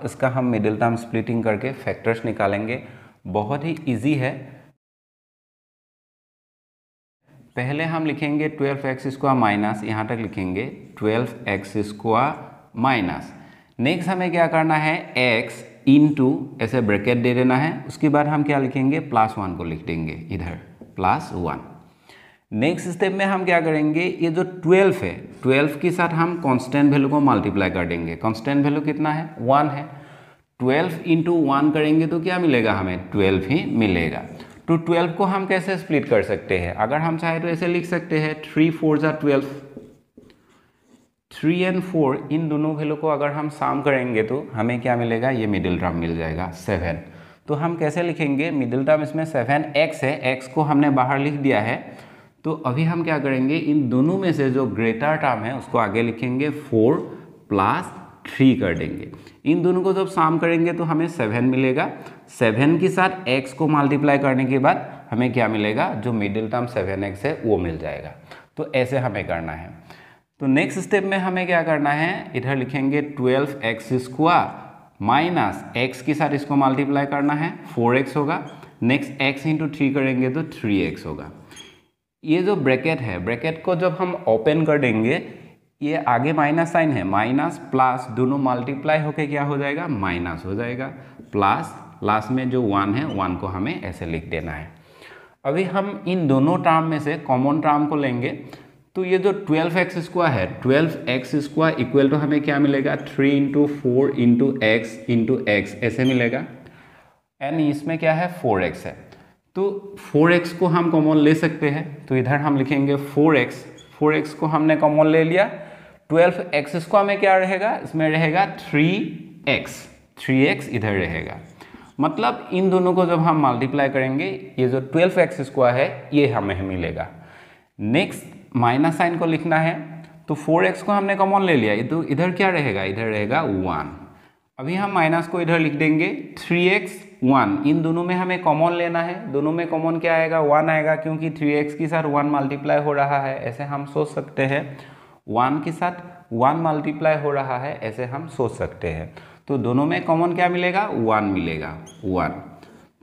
इसका हम middle term splitting करके फैक्टर्स निकालेंगे। बहुत ही इजी है। पहले हम लिखेंगे 12x² माइनस, यहाँ तक लिखेंगे 12x² माइनस। नेक्स्ट हमें क्या करना है, x इंटू ऐसे ब्रैकेट दे देना है। उसके बाद हम क्या लिखेंगे, +1 को लिख देंगे इधर, +1। नेक्स्ट स्टेप में हम क्या करेंगे, ये जो 12 है, 12 के साथ हम कांस्टेंट वैल्यू को मल्टीप्लाई कर देंगे। कांस्टेंट वैल्यू कितना है, 1 है। 12 इंटू 1 करेंगे तो क्या मिलेगा हमें, 12 ही मिलेगा। तो 12 को हम कैसे स्प्लिट कर सकते हैं, अगर हम चाहे तो ऐसे लिख सकते हैं 3 4 जा 12। 3 और 4 इन दोनों वैल्यू को अगर हम सम करेंगे तो हमें क्या मिलेगा, ये मिडिल टर्म मिल जाएगा 7। तो हम कैसे लिखेंगे, मिडिल टर्म इसमें 7x है, x को हमने बाहर लिख दिया है। तो अभी हम क्या करेंगे, इन दोनों में से जो ग्रेटर टर्म है उसको आगे लिखेंगे, 4 + 3 कर देंगे। इन दोनों को जब सम करेंगे तो हमें 7 मिलेगा। 7 के साथ x को मल्टीप्लाई करने के बाद हमें क्या मिलेगा, जो मिडिल टर्म 7x है वो मिल जाएगा। तो ऐसे हमें करना है। तो नेक्स्ट स्टेप में हमें क्या करना है, इधर लिखेंगे 12x² माइनस x के साथ इसको मल्टीप्लाई करना है, 4x होगा। नेक्स्ट x इंटू 3 करेंगे तो 3x होगा। ये जो ब्रैकेट है, ब्रैकेट को जब हम ओपन कर देंगे, ये आगे माइनस साइन है, माइनस प्लस दोनों मल्टीप्लाई होके क्या हो जाएगा, माइनस हो जाएगा। प्लस लास्ट में जो 1 है, 1 को हमें ऐसे लिख देना है। अभी हम इन दोनों टर्म में से कॉमन टर्म को लेंगे। तो ये जो 12x² है, 12x² इक्वल टू हमें क्या मिलेगा, 3 इंटू 4 इंटू x ऐसे मिलेगा। एंड इसमें क्या है, 4x है। तो 4x को हम कॉमन ले सकते हैं। तो इधर हम लिखेंगे 4x को हमने कॉमन ले लिया। 12x² में क्या रहेगा, इसमें रहेगा 3x इधर रहेगा। मतलब इन दोनों को जब हम मल्टीप्लाई करेंगे, ये जो 12x² है ये हमें मिलेगा। नेक्स्ट माइनस साइन को लिखना है। तो 4x को हमने कॉमन ले लिया, तो इधर क्या रहेगा, इधर रहेगा 1। अभी हम माइनस को इधर लिख देंगे, 3x 1, इन दोनों में हमें कॉमन लेना है। दोनों में कॉमन क्या आएगा, 1 आएगा, क्योंकि 3x के साथ 1 मल्टीप्लाई हो रहा है, ऐसे हम सोच सकते हैं। 1 के साथ 1 मल्टीप्लाई हो रहा है, ऐसे हम सोच सकते हैं। तो दोनों में कॉमन क्या मिलेगा, 1 मिलेगा, 1।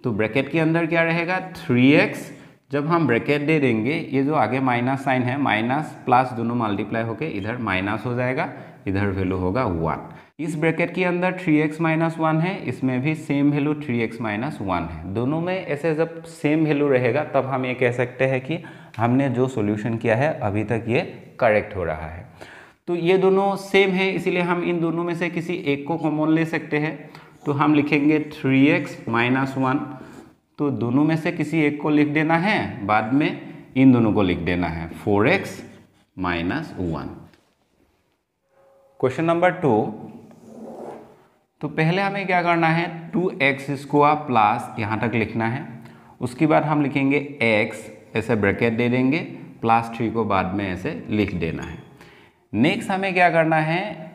तो ब्रैकेट के अंदर क्या रहेगा, 3x। जब हम ब्रैकेट दे देंगे, ये जो आगे माइनस साइन है, माइनस प्लस दोनों मल्टीप्लाई होके इधर माइनस हो जाएगा, इधर वैल्यू होगा 1। इस ब्रैकेट के अंदर 3x - 1 है, इसमें भी सेम वैल्यू 3x - 1 है। दोनों में ऐसे जब सेम वैल्यू रहेगा तब हम ये कह सकते हैं कि हमने जो सॉल्यूशन किया है अभी तक ये करेक्ट हो रहा है। तो ये दोनों सेम है, इसीलिए हम इन दोनों में से किसी एक को कॉमन ले सकते हैं। तो हम लिखेंगे 3x - 1। तो दोनों में से किसी एक को लिख देना है, बाद में इन दोनों को लिख देना है, 4x - 1। Question number 2। तो पहले हमें क्या करना है, 2x² प्लस यहाँ तक लिखना है। उसके बाद हम लिखेंगे x, ऐसे ब्रैकेट दे देंगे, +3 को बाद में ऐसे लिख देना है। नेक्स्ट हमें क्या करना है,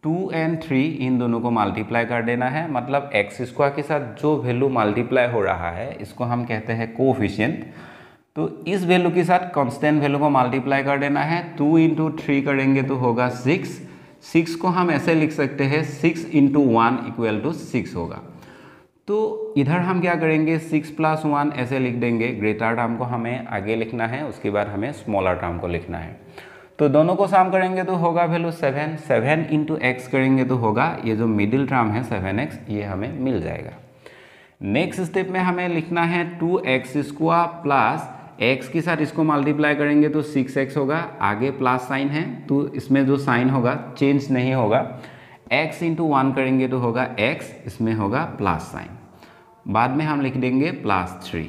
2 और 3 इन दोनों को मल्टीप्लाई कर देना है। मतलब x² के साथ जो वैल्यू मल्टीप्लाई हो रहा है इसको हम कहते हैं कोफिशिएंट। तो इस वैल्यू के साथ कांस्टेंट वैल्यू को मल्टीप्लाई कर देना है। 2 इंटू 3 करेंगे तो होगा 6। 6 को हम ऐसे लिख सकते हैं, 6 इंटू 1 इक्वल टू 6 होगा। तो इधर हम क्या करेंगे, 6 + 1 ऐसे लिख देंगे। ग्रेटर टर्म को हमें आगे लिखना है, उसके बाद हमें स्मॉलर टर्म को लिखना है। तो दोनों को सम करेंगे तो होगा वैल्यू 7। 7 इंटू x करेंगे तो होगा, ये जो मिडिल टर्म है 7x, ये हमें मिल जाएगा। नेक्स्ट स्टेप में हमें लिखना है 2x² प्लस x के साथ इसको मल्टीप्लाई करेंगे तो 6x होगा। आगे प्लस साइन है तो इसमें जो साइन होगा चेंज नहीं होगा। x इंटू 1 करेंगे तो होगा x, इसमें होगा प्लस साइन, बाद में हम लिख देंगे +3।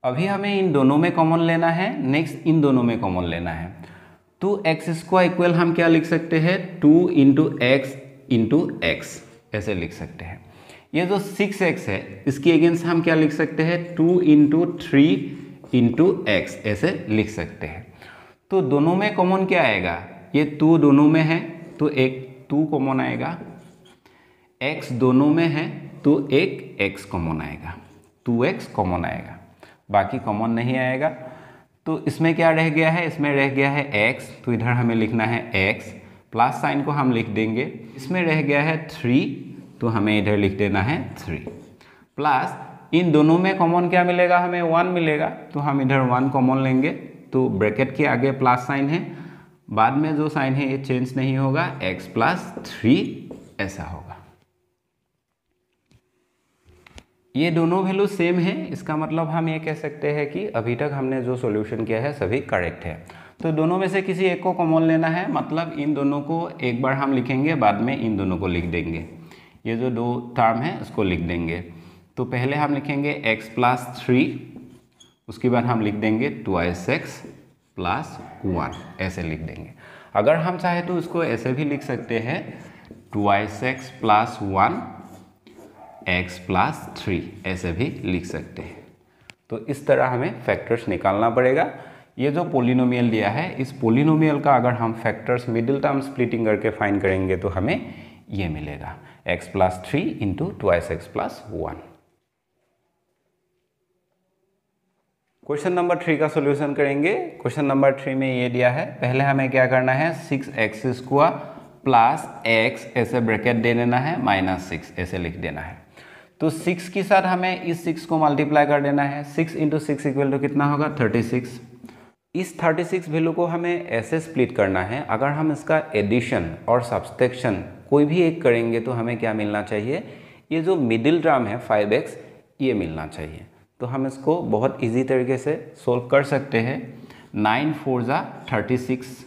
अभी हमें इन दोनों में कॉमन लेना है। नेक्स्ट इन दोनों में कॉमन लेना है। 2x² इक्वल हम क्या लिख सकते हैं, 2 इंटू x ऐसे लिख सकते हैं। ये जो 6x है इसकी अगेंस्ट हम क्या लिख सकते हैं, 2 इंटू 3 इंटू x ऐसे लिख सकते हैं। तो दोनों में कॉमन क्या आएगा, ये 2 दोनों में है तो एक 2 कॉमन आएगा। x दोनों में है तो एक x कॉमन आएगा, 2x कॉमन आएगा, बाकी कॉमन नहीं आएगा। तो इसमें क्या रह गया है, इसमें रह गया है x, तो इधर हमें लिखना है x, प्लस साइन को हम लिख देंगे। इसमें रह गया है 3, तो हमें इधर लिख देना है 3 प्लस इन दोनों में कॉमन क्या मिलेगा, हमें 1 मिलेगा, तो हम इधर 1 कॉमन लेंगे, तो ब्रैकेट के आगे प्लस साइन है, बाद में जो साइन है ये चेंज नहीं होगा, x प्लस 3 ऐसा होगा। ये दोनों वैल्यू सेम है, इसका मतलब हम ये कह सकते हैं कि अभी तक हमने जो सॉल्यूशन किया है सभी करेक्ट है। तो दोनों में से किसी एक को कॉमन लेना है, मतलब इन दोनों को एक बार हम लिखेंगे, बाद में इन दोनों को लिख देंगे, ये जो दो टर्म है उसको लिख देंगे। तो पहले हम लिखेंगे x प्लस 3, उसके बाद हम लिख देंगे 2x प्लस 1 ऐसे लिख देंगे। अगर हम चाहे तो इसको ऐसे भी लिख सकते हैं 2x प्लस 1 x प्लस 3 ऐसे भी लिख सकते हैं। तो इस तरह हमें फैक्टर्स निकालना पड़ेगा। ये जो पोलिनोमियल दिया है, इस पोलिनोमियल का अगर हम फैक्टर्स मिडिल टर्म स्प्लिटिंग करके फाइंड करेंगे तो हमें ये मिलेगा x plus 3 into 2x plus 1। Question number 3 का सॉल्यूशन करेंगे। क्वेश्चन नंबर 3 में ये दिया है, पहले हमें क्या करना है 6x स्क्वायर प्लस x ऐसे ब्रैकेट दे देना है माइनस 6 ऐसे लिख देना है। तो 6 के साथ हमें इस 6 को मल्टीप्लाई कर देना है, 6 इंटू 6 इक्वल टू कितना होगा 36। इस 36 वैल्यू को हमें ऐसे स्प्लिट करना है, अगर हम इसका एडिशन और सब्सट्रैक्शन कोई भी एक करेंगे तो हमें क्या मिलना चाहिए, ये जो मिडिल टर्म है 5x ये मिलना चाहिए। तो हम इसको बहुत इजी तरीके से सोल्व कर सकते हैं। 9 4 जा 36।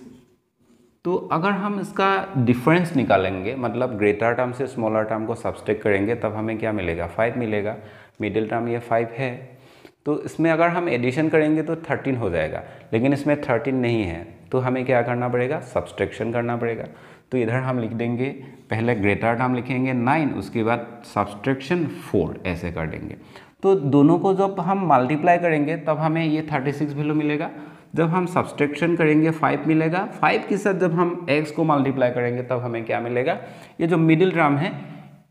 तो अगर हम इसका डिफरेंस निकालेंगे, मतलब ग्रेटर टर्म से स्मॉलर टर्म को सब्सट्रैक्ट करेंगे, तब हमें क्या मिलेगा 5 मिलेगा। मिडिल टर्म ये 5 है, तो इसमें अगर हम एडिशन करेंगे तो 13 हो जाएगा, लेकिन इसमें 13 नहीं है, तो हमें क्या करना पड़ेगा सब्सट्रैक्शन करना पड़ेगा। तो इधर हम लिख देंगे, पहले ग्रेटर टर्म लिखेंगे 9, उसके बाद सब्सट्रैक्शन 4 ऐसे कर देंगे। तो दोनों को जब हम मल्टीप्लाई करेंगे तब हमें ये 36 वैल्यू मिलेगा, जब हम सब्सट्रैक्शन करेंगे 5 मिलेगा, 5 के साथ जब हम x को मल्टीप्लाई करेंगे तब हमें क्या मिलेगा, ये जो मिडिल टर्म है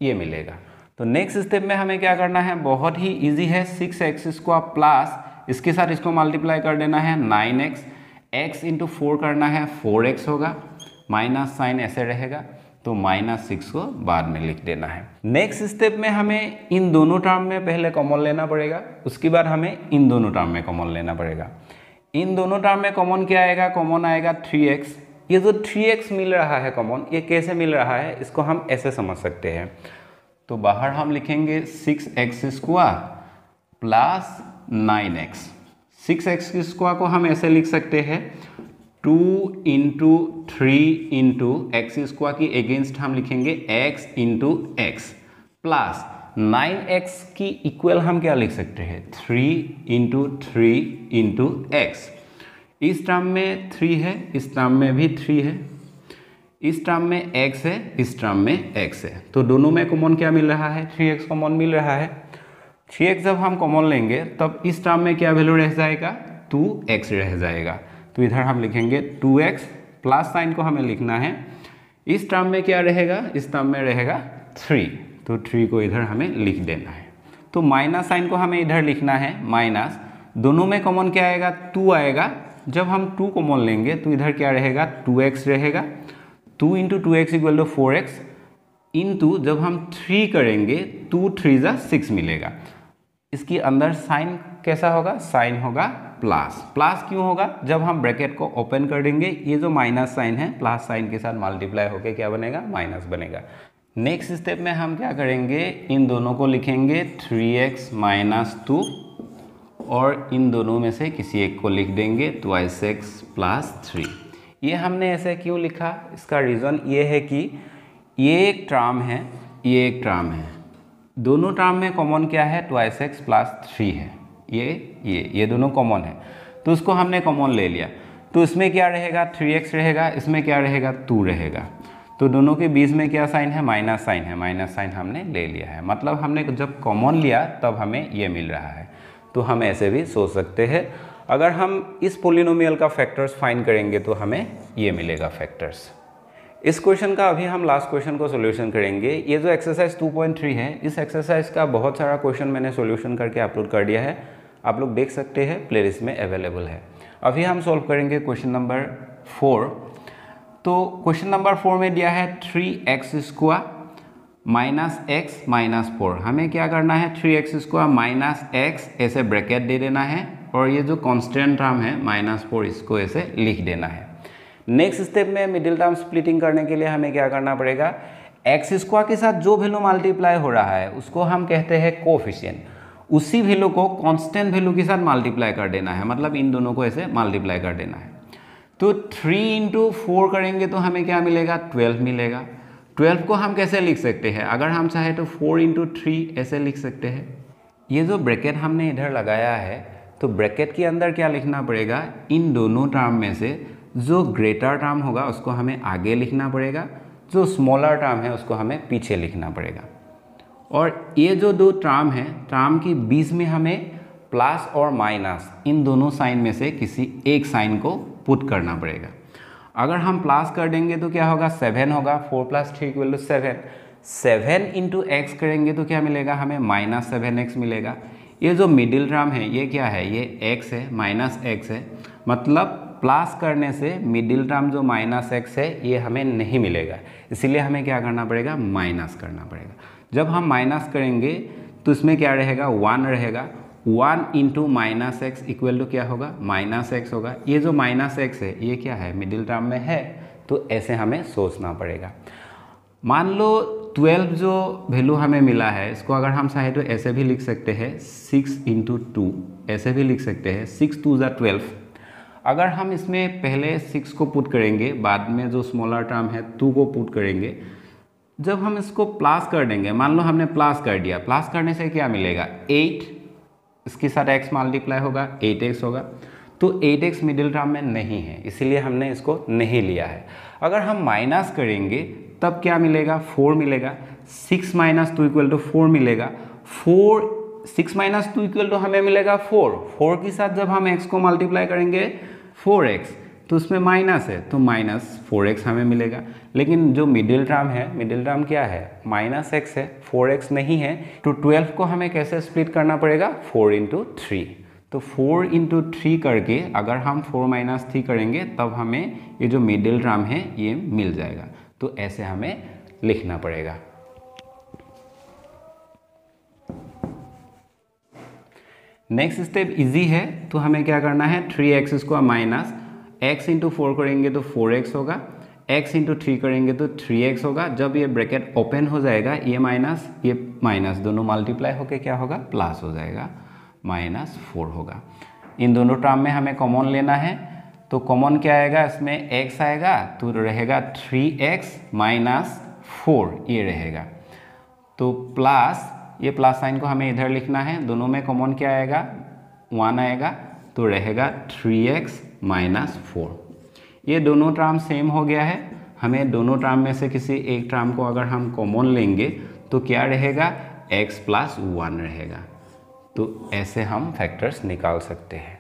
ये मिलेगा। तो नेक्स्ट स्टेप में हमें क्या करना है, बहुत ही इजी है, 6x स्क्वायर प्लस इसके साथ इसको मल्टीप्लाई कर देना है 9x, x इंटू 4 करना है 4x होगा, माइनस साइन ऐसे रहेगा, तो -6 को बाद में लिख देना है। नेक्स्ट स्टेप में हमें इन दोनों टर्म में पहले कॉमन लेना पड़ेगा, उसके बाद हमें इन दोनों टर्म में कॉमन लेना पड़ेगा। इन दोनों टर्म में कॉमन क्या आएगा, कॉमन आएगा 3x। ये जो 3x मिल रहा है कॉमन, ये कैसे मिल रहा है, इसको हम ऐसे समझ सकते हैं। तो बाहर हम लिखेंगे 6x square plus 9x। 6x square को हम ऐसे लिख सकते हैं 2 इंटू 3 इंटू एक्स स्क्वायर की अगेंस्ट हम लिखेंगे x into x plus 9x की इक्वल हम क्या लिख सकते हैं 3 इंटू 3 इंटू एक्स। इस टर्म में 3 है, इस टर्म में भी 3 है, इस टर्म में x है, इस टर्म में x है, तो दोनों में कॉमन क्या मिल रहा है 3x कॉमन मिल रहा है। 3x जब हम कॉमन लेंगे तब इस टर्म में क्या वैल्यू रह जाएगा 2x रह जाएगा। तो इधर हम लिखेंगे 2x, प्लस साइन को हमें लिखना है, इस टर्म में क्या रहेगा, इस टर्म में रहेगा 3, तो 3 को इधर हमें लिख देना है। तो माइनस साइन को हमें इधर लिखना है माइनस, दोनों में कॉमन क्या आएगा 2 आएगा, जब हम 2 कॉमन लेंगे तो इधर क्या रहेगा 2x रहेगा, 2 into 2x equal to 4x into जब हम 3 करेंगे 2 3 जा 6 मिलेगा। इसके अंदर साइन कैसा होगा, साइन होगा प्लस। प्लस क्यों होगा, जब हम ब्रैकेट को ओपन कर देंगे ये जो माइनस साइन है प्लस साइन के साथ मल्टीप्लाई होकर क्या बनेगा माइनस बनेगा। नेक्स्ट स्टेप में हम क्या करेंगे, इन दोनों को लिखेंगे 3x माइनस 2 और इन दोनों में से किसी एक को लिख देंगे 2x प्लस 3। ये हमने ऐसे क्यों लिखा, इसका रीज़न ये है कि ये एक टर्म है, ये एक टर्म है, दोनों टर्म में कॉमन क्या है 2x प्लस 3 है, ये दोनों कॉमन है, तो उसको हमने कॉमन ले लिया। तो इसमें क्या रहेगा 3x रहेगा, इसमें क्या रहेगा 2 रहेगा, तो दोनों के बीच में क्या साइन है माइनस साइन है, माइनस साइन हमने ले लिया है, मतलब हमने जब कॉमन लिया तब हमें ये मिल रहा है। तो हम ऐसे भी सोच सकते हैं, अगर हम इस पोलिनोमियल का फैक्टर्स फाइंड करेंगे तो हमें ये मिलेगा फैक्टर्स। इस क्वेश्चन का अभी हम लास्ट क्वेश्चन को सॉल्यूशन करेंगे। ये जो एक्सरसाइज 2.3 है, इस एक्सरसाइज का बहुत सारा क्वेश्चन मैंने सॉल्यूशन करके अपलोड कर दिया है, आप लोग देख सकते हैं, प्लेलिस्ट में अवेलेबल है। अभी हम सॉल्व करेंगे क्वेश्चन नंबर 4। तो क्वेश्चन नंबर 4 में दिया है 3x square minus x minus 4, हमें क्या करना है 3x² माइनस एक्स ऐसे ब्रैकेट दे देना है और ये जो कांस्टेंट टर्म है -4 इसको ऐसे लिख देना है। नेक्स्ट स्टेप में मिडिल टर्म स्प्लिटिंग करने के लिए हमें क्या करना पड़ेगा, x² के साथ जो वैल्यू मल्टीप्लाई हो रहा है उसको हम कहते हैं कोफिशिएंट, उसी वैल्यू को कांस्टेंट वैल्यू के साथ मल्टीप्लाई कर देना है, मतलब इन दोनों को ऐसे मल्टीप्लाई कर देना है। तो 3 × 4 करेंगे तो हमें क्या मिलेगा 12 मिलेगा। 12 को हम कैसे लिख सकते हैं, अगर हम चाहे तो 4 × 3 ऐसे लिख सकते हैं। ये जो ब्रैकेट हमने इधर लगाया है तो ब्रैकेट के अंदर क्या लिखना पड़ेगा, इन दोनों टर्म में से जो ग्रेटर टर्म होगा उसको हमें आगे लिखना पड़ेगा, जो स्मॉलर टर्म है उसको हमें पीछे लिखना पड़ेगा। और ये जो दो टर्म है, टर्म के बीच में हमें प्लस और माइनस इन दोनों साइन में से किसी एक साइन को पुट करना पड़ेगा। अगर हम प्लस कर देंगे तो क्या होगा 7 होगा, 4 + 3 = 7। 7 × x करेंगे तो क्या मिलेगा हमें -7x मिलेगा। ये जो मिडिल टर्म है ये क्या है, ये x है, -x है, मतलब प्लस करने से मिडिल टर्म जो -x है ये हमें नहीं मिलेगा, इसीलिए हमें क्या करना पड़ेगा माइनस करना पड़ेगा। जब हम माइनस करेंगे तो इसमें क्या रहेगा 1 रहेगा, 1 × -x = क्या होगा -x होगा। ये जो -x है ये क्या है मिडिल टर्म में है, तो ऐसे हमें सोचना पड़ेगा। मान लो 12 जो वैल्यू हमें मिला है इसको अगर हम चाहे तो ऐसे भी लिख सकते हैं 6 × 2 ऐसे भी लिख सकते हैं, 6 × 2 = 12। अगर हम इसमें पहले 6 को पुट करेंगे, बाद में जो स्मॉलर टर्म है 2 को पुट करेंगे, जब हम इसको प्लस कर देंगे, मान लो हमने प्लस कर दिया, प्लस करने से क्या मिलेगा 8, इसके साथ x मल्टीप्लाई होगा 8x होगा, तो 8x मिडिल टर्म में नहीं है इसीलिए हमने इसको नहीं लिया है। अगर हम माइनस करेंगे तब क्या मिलेगा 4 मिलेगा, 6 - 2 = 4 मिलेगा, 6 - 2 हमें मिलेगा 4 के साथ जब हम x को मल्टीप्लाई करेंगे 4x तो उसमें माइनस है तो -4x हमें मिलेगा। लेकिन जो मिडिल टर्म है, मिडिल टर्म क्या है -x है, 4x नहीं है, तो 12 को हमें कैसे स्प्लिट करना पड़ेगा 4 × 3। तो 4 × 3 करके अगर हम 4 - 3 करेंगे तब हमें ये जो मिडिल टर्म है ये मिल जाएगा, तो ऐसे हमें लिखना पड़ेगा। नेक्स्ट स्टेप इजी है, तो हमें क्या करना है 3x² माइनस x × 4 करेंगे तो 4x होगा, x × 3 करेंगे तो 3x होगा। जब ये ब्रैकेट ओपन हो जाएगा ये माइनस दोनों मल्टीप्लाई होके क्या होगा प्लस हो जाएगा, -4 होगा। इन दोनों टर्म में हमें कॉमन लेना है, तो कॉमन क्या आएगा इसमें x आएगा तो रहेगा 3x - 4 ये रहेगा, तो प्लस ये प्लस साइन को हमें इधर लिखना है, दोनों में कॉमन क्या आएगा 1 आएगा तो रहेगा 3x - 4। ये दोनों टर्म सेम हो गया है, हमें दोनों टर्म में से किसी एक टर्म को अगर हम कॉमन लेंगे तो क्या रहेगा x + 1 रहेगा। तो ऐसे हम फैक्टर्स निकाल सकते हैं।